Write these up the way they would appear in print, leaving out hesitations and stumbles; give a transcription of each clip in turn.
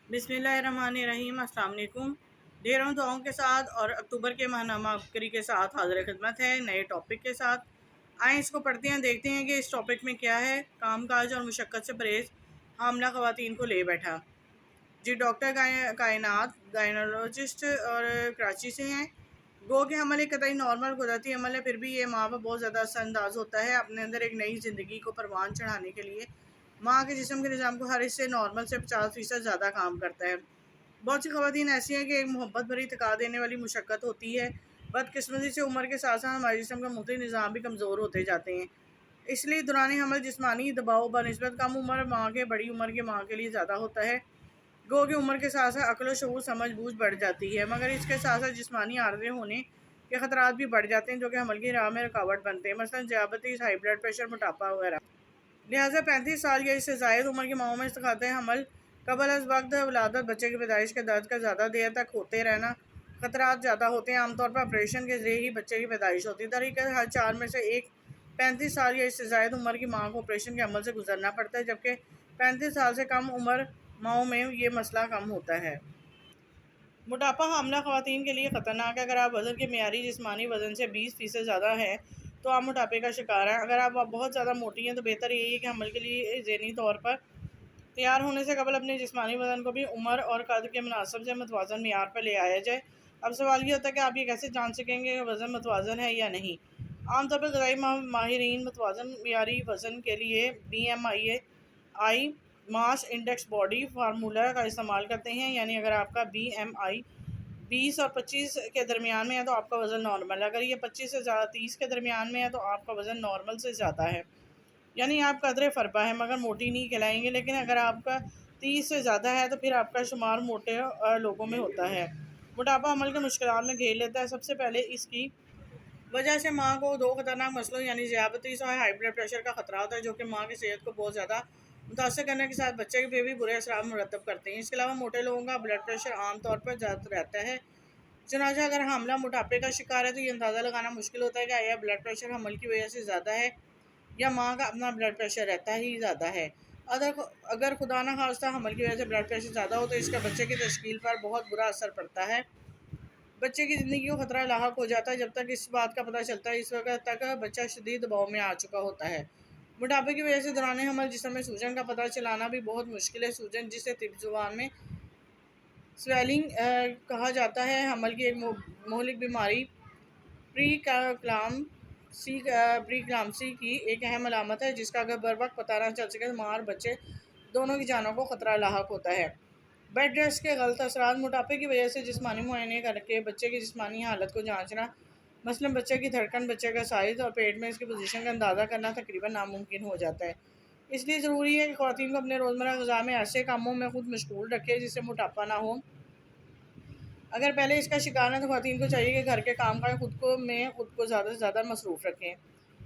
بسم اللہ الرحمن الرحیم۔ السلام علیکم۔ ڈھیروں دعاؤں کے ساتھ اور اکتوبر کے ماہنامہ آخری کے ساتھ حاضر خدمت ہے نئے ٹاپک کے ساتھ۔ آئیں اس کو پڑھتے ہیں، دیکھتے ہیں کہ اس ٹاپک میں کیا ہے۔ کام کاج اور مشقت سے پرہیز حاملہ خواتین کو لے بیٹھا۔ جی ڈاکٹر کائنات گائنالوجسٹ اور کراچی سے ہیں۔ گو کہ عمل ایک قطعی نارمل قدرتی عمل ہے، پھر بھی یہ ماں پر بہت زیادہ اثر انداز ہوتا ہے اپنے اندر ایک نئی زندگی کو پروان چڑھانے کے لیے۔ ماں کے جسم کے نظام کو ہر حصے نارمل سے 50% زیادہ کام کرتا ہے۔ بہت سی خواتین ایسی ہیں کہ ایک محبت بھری تھکا دینے والی مشقت ہوتی ہے۔ بدقسمتی سے عمر کے ساتھ ساتھ ہمارے جسم کا مختلف نظام بھی کمزور ہوتے جاتے ہیں، اس لیے دوران حمل جسمانی دباؤ بنسبت کم عمر ماں کے بڑی عمر کے ماں کے لیے زیادہ ہوتا ہے۔ گو کہ عمر کے ساتھ ساتھ عقل و شعور سمجھ بوجھ بڑھ جاتی ہے، مگر اس کے ساتھ ساتھ جسمانی عارضے ہونے کے خطرات بھی بڑھ جاتے ہیں جو کہ حمل کی راہ میں رکاوٹ بنتے ہیں، مثلاً ذیابیطس، ہائی بلڈ پریشر، موٹاپا وغیرہ۔ لہٰذا 35 سال یا اس سے زائد عمر کی ماؤں میں استحاضہ حمل قبل از وقت ولادت بچے کی پیدائش کے درد کا زیادہ دیر تک ہوتے رہنا خطرات زیادہ ہوتے ہیں۔ عام طور پر آپریشن کے ذریعے ہی بچے کی پیدائش ہوتی ہے۔ درحقیقت ہر 4 میں سے ایک 35 سال یا اس سے زائد عمر کی ماں کو آپریشن کے عمل سے گزرنا پڑتا ہے، جبکہ 35 سال سے کم عمر ماؤں میں یہ مسئلہ کم ہوتا ہے۔ موٹاپا حاملہ خواتین کے لیے خطرناک ہے۔ اگر آپ وزن کے معیاری جسمانی وزن سے 20% زیادہ ہیں تو آپ موٹاپے کا شکار ہیں۔ اگر آپ بہت زیادہ موٹی ہیں تو بہتر یہی ہے کہ حمل کے لیے ذہنی طور پر تیار ہونے سے قبل اپنے جسمانی وزن کو بھی عمر اور قد کے مناسب سے متوازن معیار پر لے آیا جائے۔ اب سوال یہ ہوتا ہے کہ آپ یہ کیسے جان سکیں گے کہ وزن متوازن ہے یا نہیں؟ عام طور پر غذائی ماہرین متوازن معیاری وزن کے لیے BMI ماس انڈیکس باڈی فارمولہ کا استعمال کرتے ہیں، یعنی اگر آپ کا BMI 20 اور 25 کے درمیان میں ہے تو آپ کا وزن نارمل ہے، اگر یہ 25 سے 30 کے درمیان میں ہے تو آپ کا وزن نارمل سے زیادہ ہے، یعنی آپ قدرے فربا ہے مگر موٹی نہیں کہلائیں گے۔ لیکن اگر آپ کا 30 سے زیادہ ہے تو پھر آپ کا شمار موٹے لوگوں میں ہوتا ہے۔ موٹاپا حمل کے مشکلات میں گھیر لیتا ہے۔ سب سے پہلے اس کی وجہ سے ماں کو 2 خطرناک مسئلوں یعنی ذیابیطس اور ہائی بلڈ پریشر کا خطرہ ہوتا ہے، جو کہ ماں کی صحت کو بہت زیادہ متاثر کرنے کے ساتھ بچے پہ بھی برے اثرات مرتب کرتے ہیں۔ اس کے علاوہ موٹے لوگوں کا بلڈ پریشر عام طور پر زیادہ رہتا ہے، چنانچہ اگر حاملہ موٹاپے کا شکار ہے تو یہ اندازہ لگانا مشکل ہوتا ہے کہ آیا بلڈ پریشر حمل کی وجہ سے زیادہ ہے یا ماں کا اپنا بلڈ پریشر رہتا ہی زیادہ ہے۔ اگر خدا نہ خواستہ حمل کی وجہ سے بلڈ پریشر زیادہ ہو تو اس کا بچے کی تشکیل پر بہت برا اثر پڑتا ہے۔ بچے کی زندگی کو خطرہ لاحق ہو جاتا ہے۔ جب تک اس بات کا پتہ چلتا ہے اس وقت تک بچہ شدید دباؤ میں آ چکا ہوتا ہے۔ موٹاپے کی وجہ سے دوران حمل جسم میں سوجن کا پتہ چلانا بھی بہت مشکل ہے۔ سوجن، جسے طبی زبان میں سویلنگ کہا جاتا ہے، حمل کی ایک مہلک بیماری پری کلامسی کی ایک اہم علامت ہے، جس کا اگر بر وقت پتہ نہ چل سکے تو ماں اور بچے دونوں کی جانوں کو خطرہ لاحق ہوتا ہے۔ بیڈ ریسٹ کے غلط اثرات۔ موٹاپے کی وجہ سے جسمانی معائنے کر کے بچے کی جسمانی حالت کو جانچنا، مثلاً بچے کی دھڑکن، بچے کا سائز اور پیٹ میں اس کی پوزیشن کا اندازہ کرنا تقریباً ناممکن ہو جاتا ہے۔ اس لیے ضروری ہے کہ خواتین کو اپنے روزمرہ غذا میں ایسے کاموں میں خود مشغول رکھے جس سے موٹاپا نہ ہو۔ اگر پہلے اس کا شکار ہے تو خواتین کو چاہیے کہ گھر کے کام کاج خود کو زیادہ سے زیادہ مصروف رکھیں۔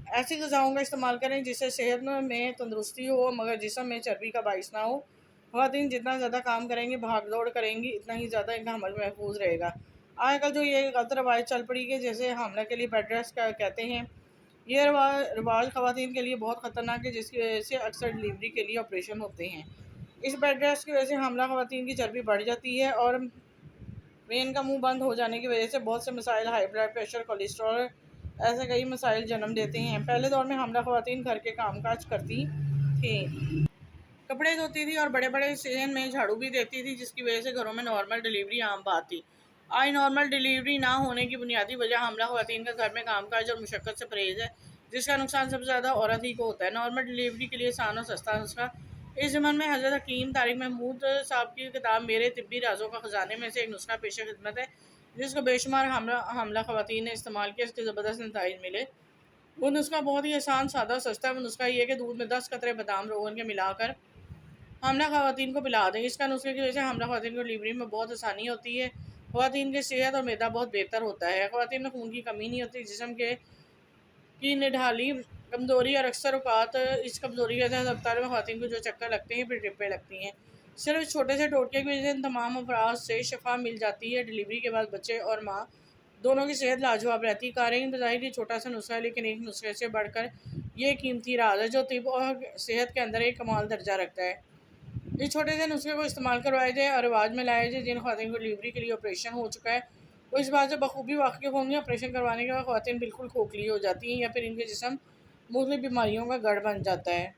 ایسی غذاؤں کا استعمال کریں جس سے صحت میں تندرستی ہو مگر جسم میں چربی کا باعث نہ ہو۔ خواتین جتنا زیادہ کام کریں گی، بھاگ دوڑ کریں گی، اتنا ہی زیادہ ان کا حمل محفوظ رہے گا۔ آج کل جو یہ غلط روایت چل پڑی ہے جیسے حاملہ کے لیے بیڈ ریسٹ کہتے ہیں، یہ رواج خواتین کے لیے بہت خطرناک ہے، جس کی وجہ سے اکثر ڈیلیوری کے لیے آپریشن ہوتے ہیں۔ اس بیڈ ریسٹ کی وجہ سے حاملہ خواتین کی چربی بڑھ جاتی ہے اور وین کا منہ بند ہو جانے کی وجہ سے بہت سے مسائل، ہائی بلڈ پریشر، کولیسٹرول، ایسے کئی مسائل جنم دیتے ہیں۔ پہلے دور میں حاملہ خواتین گھر کے کام کاج کرتی تھیں، کپڑے دھوتی تھی اور بڑے بڑے صحن میں جھاڑو بھی دیتی تھی، جس کی وجہ سے گھروں میں نارمل ڈیلیوری عام بات تھی۔ آج نارمل ڈیلیوری نہ ہونے کی بنیادی وجہ حاملہ خواتین کا گھر میں کام کاج اور مشقت سے پرہیز ہے، جس کا نقصان سب سے زیادہ عورت ہی کو ہوتا ہے۔ نارمل ڈیلیوری کے لیے آسان اور سستا نسخہ۔ اس ضمن میں حضرت حکیم طارق محمود صاحب کی کتاب میرے طبی رازوں کا خزانے میں سے ایک نسخہ پیش خدمت ہے، جس کو بے شمار حاملہ خواتین نے استعمال کیا، اس کے زبردست نتائج ملے۔ وہ نسخہ بہت ہی آسان، سادہ، سستا ہے۔ وہ نسخہ یہ ہے کہ دودھ میں 10 قطرے بادام روغن کے ملا کر حاملہ خواتین کو پلا دیں۔ اس کا نسخے کی وجہ سے حاملہ خواتین کو ڈیلیوری میں بہت آسانی ہوتی ہے، خواتین کی صحت اور معدہ بہت بہتر ہوتا ہے، خواتین میں خون کی کمی نہیں ہوتی، جسم کی نڈھالی کمزوری اور اکثر اوقات اس کمزوری کی وجہ سے ہسپتال میں خواتین کو جو چکر لگتے ہیں پھر ٹرپیں لگتی ہیں۔ صرف اس چھوٹے سے ٹوٹکے کی وجہ سے ان تمام امراض سے شفا مل جاتی ہے۔ ڈیلیوری کے بعد بچے اور ماں دونوں کی صحت لاجواب رہتی ہے۔ قارئین، بظاہر یہ چھوٹا سا نسخہ ہے لیکن ایک نسخے سے بڑھ کر یہ قیمتی راز ہے جو طب اور صحت کے اندر ایک کمال درجہ رکھتا ہے۔ इस छोटे से नुस्खे को इस्तेमाल करवाया जाए और रिवाज में लाया जाए। जिन ख़वातीन को डिलीवरी के लिए ऑपरेशन हो चुका है वो इस बात से बखूबी वाकिफ़ होंगे ऑपरेशन करवाने के बाद ख़वातीन बिल्कुल खोखली हो जाती हैं या फिर इनके जिस्म मुख्तलिफ बीमारियों का गढ़ बन जाता है।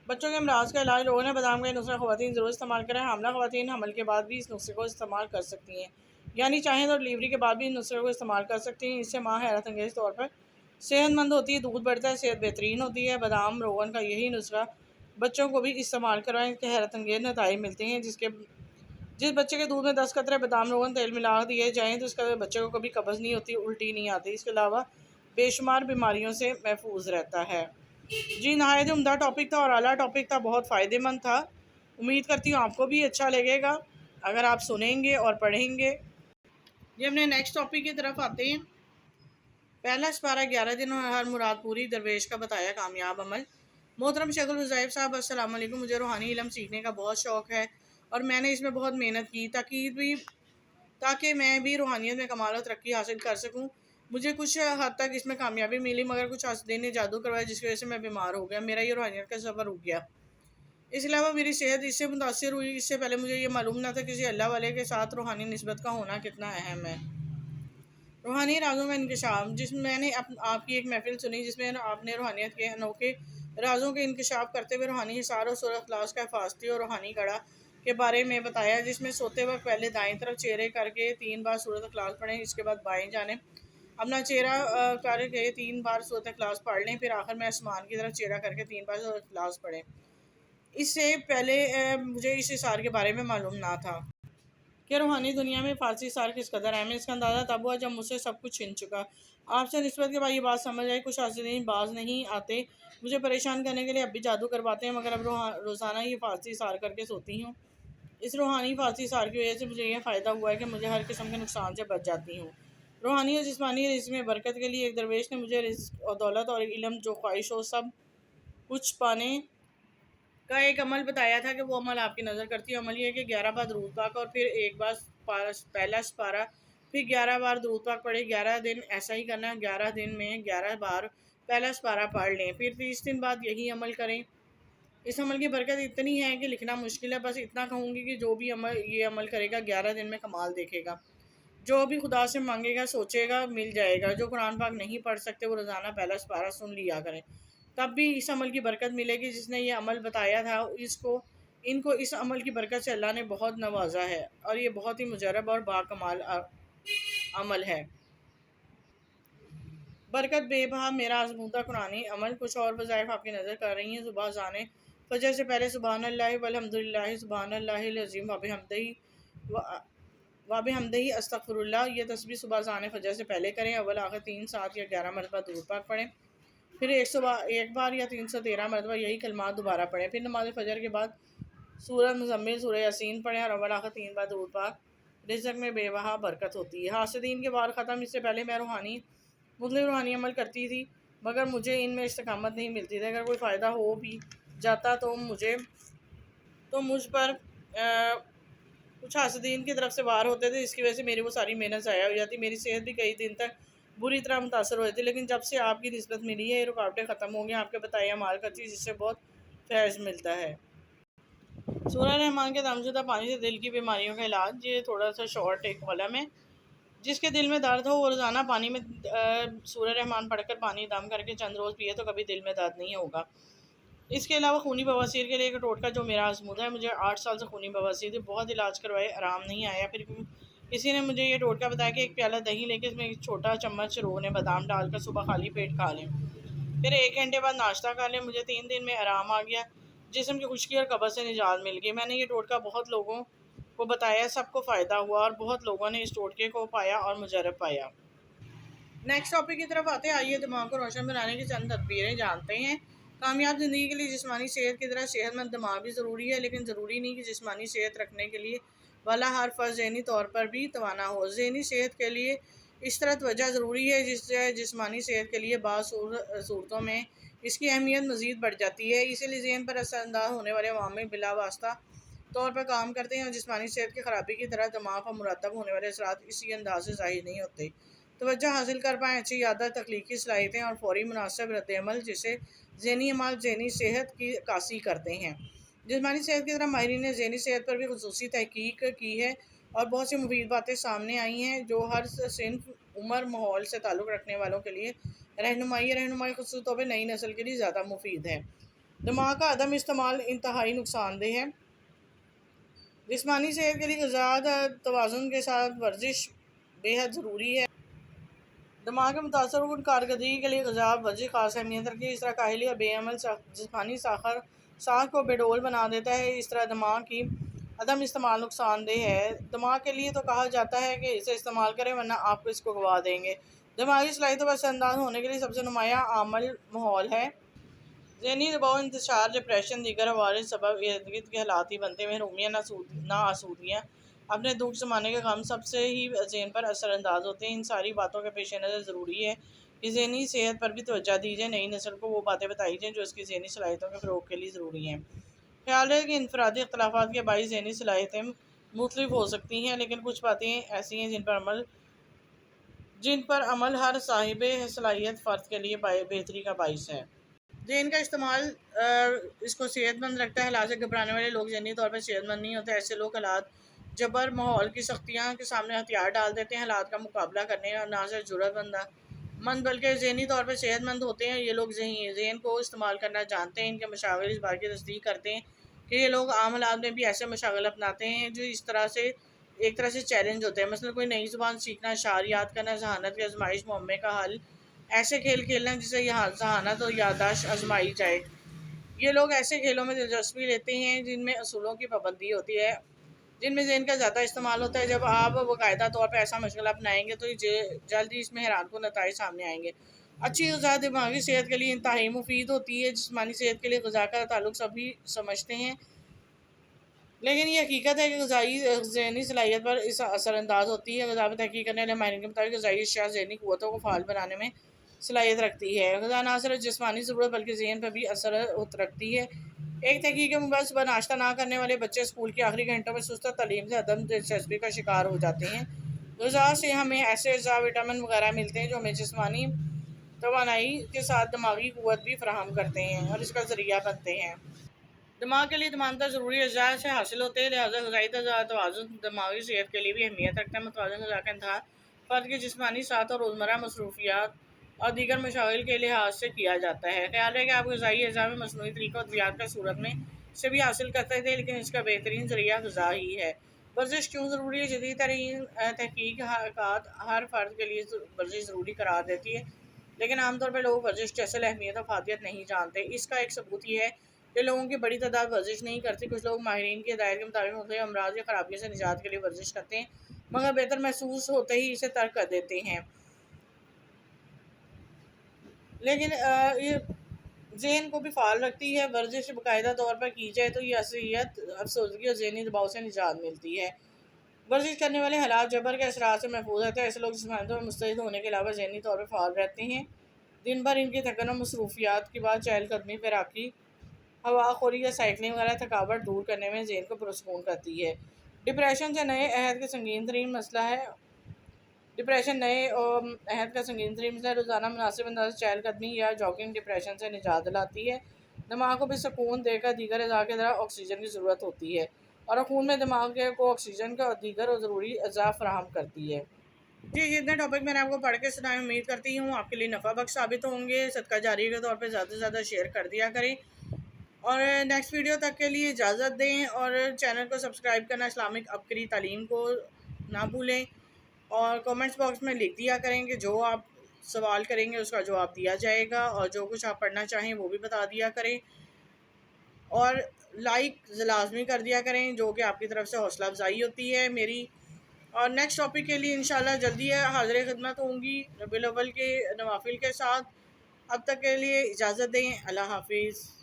बच्चों के अमराज का इलाज लोगों ने बादाम का नुस्खा ख़वातीन ज़रूर इस्तेमाल करें। हामला ख़वातीन हमल के बाद भी इस नुस्खे को इस्तेमाल कर सकती हैं, यानी चाहें तो डिलीवरी के बाद भी इस नुस्खे को इस्तेमाल कर सकती हैं। इससे माँ हैरत अंगेज़ तौर पर सेहतमंद होती है, दूध बढ़ता है, सेहत बेहतरीन होती है। बादाम रोगन का यही नुस्खा बच्चों को भी इस्तेमाल करवाएं कि हैरत अंगेज़ नताइज मिलते हैं। जिस बच्चे के दूध में 10 कतरे बादाम रोगन तेल मिला दिए जाएँ तो उसका बच्चे को कभी कब्ज़ नहीं होती, उल्टी नहीं आती। इसके अलावा बेशुमार बीमारियों से महफूज रहता है। जी, नहायत उम्दा टॉपिक था और आला टॉपिक था, बहुत फ़ायदेमंद था। उम्मीद करती हूँ आपको भी अच्छा लगेगा अगर आप सुनेंगे और पढ़ेंगे। ये अपने नेक्स्ट टॉपिक की तरफ आते हैं। पहला सिपारा 11 दिन और हर मुराद पूरी, दरवेश का बताया कामयाब अमल। मोहतरम शेखुल हुज़ैफ साहब, अस्सलाम वालेकुम। मुझे रूहानी इल्म सीखने का बहुत शौक़ है और मैंने इसमें बहुत मेहनत की ताकि मैं भी रूहानियत में कमाल और तरक्की हासिल कर सकूं। मुझे कुछ हद तक इसमें कामयाबी मिली, मगर कुछ हासिदीन ने जादू करवाया जिसकी वजह से मैं बीमार हो गया। मेरा ये रूहानियत का सफ़र रुक गया। इसके अलावा मेरी सेहत इससे मुतासिर हुई। इससे पहले मुझे ये मालूम ना था किसी अल्लाह वाले के साथ रूहानी निस्बत का होना कितना अहम है। रूहानी राज़ों का इंकशाफ, जिसमें मैंने आपकी एक महफिल सुनी जिसमें आपने रूहानियत के अनोखे राज़ों के इंकशाफ करते हुए रूहानी हिसार और सूरह इखलास का हिफाजती और रूहानी कड़ा के बारे में बताया, जिसमें सोते वक्त पहले दाएं तरफ चेहरे करके 3 बार सूरह इखलास पढ़ें। इसके बाद बाएं जानिब अपना चेहरा करके 3 बार सूरह इखलास पढ़ लें। फिर आखिर में आसमान की तरफ चेहरा करके 3 बार सूरह इखलास पढ़ें। इससे पहले मुझे इस हिसार के बारे में मालूम ना था कि रूहानी दुनिया में फ़ारसी हिसार किस कदर अहम है। इसका अंदाज़ा तब हुआ जब मुझसे सब कुछ छिन चुका। आपसे निस्बत के बाद ये बात समझ आई। कुछ हासिदीन बाज नहीं आते, मुझे परेशान करने के लिए अब भी जादू करवाते हैं, मगर अब रोज़ाना ये फ़ारसी हिसार करके सोती हूँ। इस रूहानी फ़ारसी हिसार की वजह से मुझे यह फ़ायदा हुआ है कि मुझे हर किस्म के नुकसान से बच जाती हूँ। रूहानी और जिस्मानी रिज़्क़ में बरकत के लिए एक दरवेश ने मुझे रिज़्क़ और दौलत और इल्म जो ख्वाहिश हो सब कुछ पाने का एक अमल बताया था कि वो अमल आपकी नज़र करती है। अमल ये है कि 11 बार दरूद पाक और फिर एक बार पहला सिपारा, फिर 11 बार दरूद पाक पढ़े। 11 दिन ऐसा ही करना है। 11 दिन में 11 बार पहला सिपारा पढ़ लें, फिर 30 दिन बाद यही अमल करें। इस अमल की बरकत इतनी है कि लिखना मुश्किल है। बस इतना कहूँगी कि जो भी ये अमल करेगा 11 दिन में कमाल देखेगा। जो भी खुदा से मांगेगा सोचेगा मिल जाएगा। जो कुरान पाक नहीं पढ़ सकते वो रोज़ाना पहला सिपारा सुन लिया करें, तब भी इस अमल की बरकत मिलेगी। जिसने ये अमल बताया था इनको इस अमल की बरकत से अल्लाह ने बहुत नवाजा है और ये बहुत ही मुजरब और बाकमाल अमल है। बरकत बेबहा मेरा आज़मूदा कुरानी अमल। कुछ और वज़ाइफ आपकी नज़र कर रही हैं। सुबह ज़ाने फजर से पहले सुबहान अल्लाह वल्हम्दुलिल्लाह सुबहान अल्लाहिल अज़ीम व बिहम्दिही अस्तग़फिरुल्लाह। ये तस्बीह सुबह ज़ाने फजर से पहले करें। अव्वल आखिर 3 7 या 11 मरतबा दुरूद पाक पढ़ें। फिर एक बार या 313 मरतबा यही कलमात दोबारा पढ़ें। फिर नमाज फजर के बाद सूरह मुज़म्मिल सूरह यासीन पढ़ें और अव्वल आखिर 3 बार दुरूद पाक। रिज़्क़ में बेबहा बरकत होती है। हासिदीन के वार ख़त्म। इससे पहले मैं मुख्तलिफ रूहानी अमल करती थी, मगर मुझे इनमें इस्तिकामत नहीं मिलती थी। अगर कोई फ़ायदा हो भी जाता तो मुझ पर कुछ हासिदीन की तरफ से वार होते थे, जिसकी वजह से मेरी वो सारी मेहनत ज़ाया हो जाती। मेरी सेहत भी कई दिन तक बुरी तरह मुतासर हो जाती। लेकिन जब से आपकी निस्बत मिली है ये रुकावटें ख़त्म हो गई। आपके बताए अमाल करती है जिससे बहुत फैज़ मिलता है। सूरह रहमान के दमशुदा पानी से दिल की बीमारियों का इलाज। ये थोड़ा सा शॉर्ट एक कॉलम है। जिसके दिल में दर्द हो वो रोज़ाना पानी में सूरह रहमान पढ़कर पानी दम करके चंद रोज़ पिए तो कभी दिल में दर्द नहीं होगा। इसके अलावा खूनी बवासीर के लिए एक टोटका जो मेरा आज़मूदा है। मुझे 8 साल से खूनी बवासीर थी, बहुत इलाज करवाए, आराम नहीं आया। फिर किसी ने मुझे ये टोटका बताया कि एक प्याला दही लेके इसमें एक छोटा चम्मच रोने बादाम डालकर सुबह खाली पेट खा लें, फिर 1 घंटे बाद नाश्ता कर लें। मुझे 3 दिन में आराम आ गया, जिस्म की खुश्की और कब्ज़ से निजात मिल गई। मैंने ये टोटका बहुत लोगों को बताया, सबको फ़ायदा हुआ और बहुत लोगों ने इस टोटके को पाया और मुजरब पाया। नेक्स्ट टॉपिक की तरफ आते हैं। आइए दिमाग को रोशन बनाने की चंद तदबीरें जानते हैं। कामयाब ज़िंदगी के लिए जिस्मानी सेहत की तरह सेहतमंद दिमाग भी ज़रूरी है, लेकिन ज़रूरी नहीं कि जिस्मानी सेहत रखने के लिए वाला हर फ़र्ज़ ज़हनी तौर पर भी तवाना हो। ज़हनी सेहत के लिए इस तरह तवज्जो ज़रूरी है जिससे जिस्मानी सेहत के लिए बाज़ सूरतों में इसकी अहमियत मज़ीद बढ़ जाती है। इसीलिए ज़हन पर असरअंदाज होने वाले अवामिल बिला वास्ता तौर पर काम करते हैं और जिस्मानी सेहत की ख़राबी की तरह दिमाग पर मुरतब होने वाले असरात इसी अंदाज से ज़ाहिर नहीं होते। तवज्जो हासिल कर पाएँ, अच्छी याददाश्त, तख्लीकी सलाहियतें और फौरी मुनासिब रद्द-ए-अमल जिसे ज़हनी अमाल ज़हनी सेहत की अक्कासी करते हैं। जिस्मानी सेहत की तरह माहिरीन ने ज़हनी सेहत पर भी खुसूसी तहकीक की है और बहुत सी मुफीद बातें सामने आई हैं जो हर सिन्फ, उम्र, माहौल से ताल्लुक़ रखने वालों के लिए रहनुमाई खुसूस तौर पर नई नस्ल के लिए ज़्यादा मुफीद है। दिमाग का अदम इस्तेमाल इंतहाई नुकसानदेह है। जिस्मानी सेहत के लिए ग़िज़ा तवाज़ुन के साथ वर्जिश बेहद ज़रूरी है। दिमाग के मुतासर कारकर्दगी के लिए ग़िज़ा वर्जिश ख़ास अहमियत रखती है। इस तरह काहली और बेअमल जिस्मानी साख को बेडौल बना देता है। इस तरह दिमाग की अदम इस्तेमाल नुकसानदेह है। दिमाग के लिए तो कहा जाता है कि इसे इस्तेमाल करें वरना आप इसको गंवा देंगे। दिमागी सलाहियतों पर असरअंदाज होने के लिए सबसे नुमायाँ आमल माहौल है। ज़हनी दबाव, इंतशार, डिप्रेशन, दीगर अवारिज़ सबब इर्द गिर्द के हालात ही बनते हैं। महरूमियाँ, नाआसूदियाँ, अपने दुख ज़माने के गम सबसे ही ज़हन पर असरअंदाज होते हैं। इन सारी बातों के पेश नज़र ज़रूरी है कि ज़हनी सेहत पर भी तवज्जो दी जाए। नई नस्ल को वो बातें बताई जाएँ जो उसकी ज़हनी सलाहियतों के फ़रोग़ के लिए ज़रूरी हैं। ख्याल है कि इनफरादी इख्तिलाफ़ात के बाइस ज़हनी सलाहियतें मुख्तलिफ हो सकती हैं, लेकिन कुछ बातें ऐसी हैं जिन पर अमल हर साहिब सलाहियत फ़र्द के लिए बेहतरी का बाइस है। ज़हन का इस्तेमाल इसको सेहतमंद रखता है। हालात से घबराने वाले लोग ज़हनी तौर पर सेहतमंद नहीं होते। ऐसे लोग हालात, जबर, माहौल की सख्तियाँ के सामने हथियार डाल देते हैं हालात का मुकाबला करने और ना सिर्फ ज़रूरतमंद बल्कि ज़हनी तौर पर सेहतमंद होते हैं। ये लोग ज़हन को इस्तेमाल करना जानते हैं। इनके मशागिल इस बात की तस्दीक करते हैं कि ये लोग आम हालात में भी ऐसे मशागिल अपनाते हैं जो एक तरह से चैलेंज होते हैं। मसलन कोई नई ज़ुबान सीखना, अशार याद करना, ज़हानत की आजमाइश, मुअम्मे का हल, ऐसे खेल खेलना जिससे यहाँ ज़हानत और याददाश्त आजमाई जाए। ये लोग ऐसे खेलों में दिलचस्पी लेते हैं जिनमें असूलों की पाबंदी होती है, जिनमें ज़हन का ज़्यादा इस्तेमाल होता है। जब आप बाकायदा तौर पर ऐसा मशगला अपनाएंगे तो जल्द ही इसमें हैरानकुन नताइज सामने आएंगे। अच्छी ग़िज़ा दिमागी सेहत के लिए इंतहाई मुफीद होती है। जिस्मानी सेहत के लिए ग़िज़ा का ताल्लुक सभी समझते हैं, लेकिन ये हकीकत है कि ग़िज़ाई ज़हनी सलाहियत पर इस असरअंदाज होती है। ग़िज़ा पर तहक़ीक़ करने वाले माहिरीन के मुताबिक ग़िज़ाई अशिया ज़हनी क़ुव्वतों को फ़ाल बनाने में सलाहियत रखती है। ग़िज़ा न सिर्फ जिस्मानी ज़रूरत बल्कि ज़हन पर भी असर रखती है। एक तहक़ीक़ के मुताबिक सुबह नाश्ता ना करने वाले बच्चे स्कूल के आखिरी घंटों में सुस्त तालीम से अदम दिलचस्पी का शिकार हो जाते हैं। ग़िज़ा से हमें ऐसे अज़ा, विटामिन वगैरह मिलते हैं जो हमें जिस्मानी तवानाई के साथ दिमागी क़ुव्वत भी फ़राहम करते हैं और इसका ज़रिया बनते हैं। दिमाग के लिए तमाम ज़रूरी अज़ा से हासिल होते हैं, लिहाजा ग़िज़ाई तवाज़ुन दिमागी सेहत के लिए भी अहमियत रखता है। मुतवाज़िन ग़िज़ा का इंतख़ाब फ़र्द की जिस्मानी साहत और रोज़मर्रा मसरूफ़ियात और दीगर मशागिल के लिहाज से किया जाता है। ख्याल है कि आप ग़िज़ाई अज़ा में मसनूई तरीक़ों और अद्वियात की सूरत में से भी हासिल करते थे, लेकिन इसका बेहतरीन ज़रिया ग़िज़ा ही है। वर्जिश क्यों ज़रूरी है? जदीद तरीन तहक़ीक़ात हर फ़र्द के लिए वर्जिश ज़रूरी करार देती है, लेकिन आमतौर पर लोग वर्जिश की असल अहमियत और फ़ायदियत नहीं जानते। इसका एक सबूत ये है कि लोगों की बड़ी तादाद वर्जिश नहीं करती। कुछ लोग माहिरीन की हिदायत के मुताबिक मुख्तलिफ अमराज़ या ख़राबियों से निजात के लिए वर्जिश करते हैं, मगर बेहतर महसूस होते ही इसे तर्क कर देते हैं। लेकिन ये ज़हन को भी फ़ाल रखती है। वर्जिश बाकायदा तौर पर की जाए तो ये असहयत, अफसरदगी और ज़हनी दबाव से निजात मिलती है। वर्जिश करने वाले हालात जबर के असरात से महफूज रहते हैं। ऐसे लोग जिस्मानी तौर पर मुस्तैद होने के अलावा ज़हनी तौर पर फ़ाल रहते हैं। दिन भर इनकी थकन और मसरूफ़ियात के बाद चहलकदमी, तैराकी, हवाखोरी या साइकिलिंग वगैरह थकावट दूर करने में ज़हन को पुरसकून करती है। डिप्रेशन नए अहद का संगीन तरीन मसला है। रोज़ाना मुनासिब अंदाज़ से चहलकदमी या जॉगिंग डिप्रेशन से निजात दिलाती है। दिमाग को भी सुकून देकर दीगर अज़ा की तरह ऑक्सीजन की ज़रूरत होती है और खून में दिमाग को ऑक्सीजन का और दीगर और ज़रूरी अज़ा फराहम करती है। जी, जितने टॉपिक मैंने आपको पढ़ के सुनाए उम्मीद करती हूँ आपके लिए नफ़ा बख्श साबित होंगे। सदका जारी के तौर पे ज़्यादा से ज़्यादा शेयर कर दिया करें और नेक्स्ट वीडियो तक के लिए इजाज़त दें और चैनल को सब्सक्राइब करना, इस्लामिक अबकरी तालीम को ना भूलें और कमेंट्स बॉक्स में लिख दिया करें कि जो आप सवाल करेंगे उसका जवाब दिया जाएगा और जो कुछ आप पढ़ना चाहें वो भी बता दिया करें और लाइक लाजमी कर दिया करें, जो कि आपकी तरफ से हौसला अफजाई होती है मेरी। और नेक्स्ट टॉपिक के लिए इंशाल्लाह जल्दी हाज़िर खिदमत होंगी रबीउल अव्वल के नवाफिल के साथ। अब तक के लिए इजाज़त दें। अल्लाह हाफिज़।